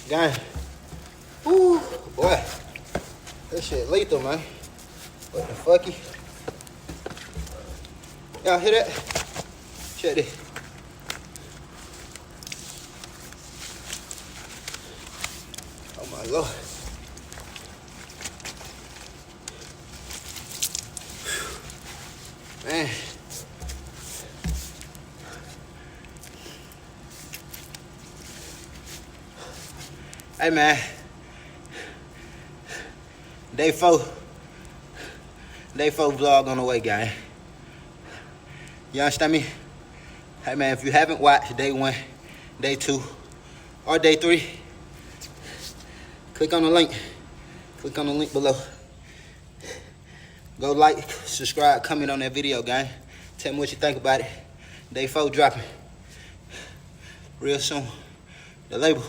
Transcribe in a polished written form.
Gang. Ooh, boy. That shit lethal, man. What the fucky? Y'all hear that? Check this. Oh my Lord. Man. Hey man. Day 4 vlog on the way, gang. You understand me? Hey man, if you haven't watched day 1, day 2, or day 3, click on the link. Click on the link below. Go like, subscribe, comment on that video, gang. Tell me what you think about it. Day 4 dropping real soon. The label.